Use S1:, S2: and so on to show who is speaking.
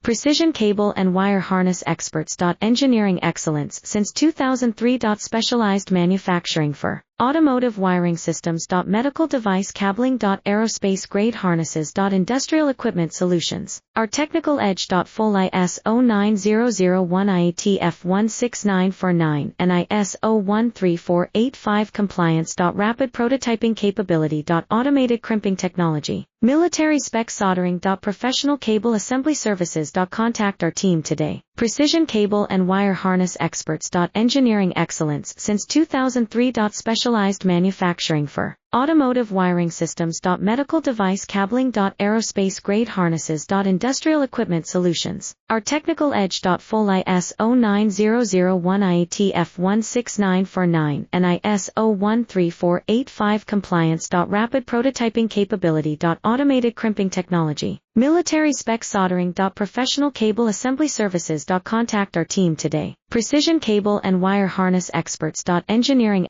S1: Precision cable and wire harness experts. Engineering excellence since 2003. Specialized manufacturing for automotive wiring systems. Medical device cabling. Aerospace grade harnesses. Industrial equipment solutions. Our technical edge. Full ISO 9001 IATF 16949 and ISO 13485 compliance. Rapid prototyping capability. Automated crimping technology. Military spec soldering. Professional cable assembly services. Contact our team today. Precision cable and wire harness experts. Engineering excellence since 2003. Specialized manufacturing for automotive wiring systems. Medical device cabling. Aerospace grade harnesses. Industrial equipment solutions. Our technical edge. Full ISO 9001 IATF 16949 and ISO 13485 compliance. Rapid prototyping capability. Automated crimping technology. Military spec soldering. Professional cable assembly services. Contact our team today. Precision cable and wire harness experts. Engineering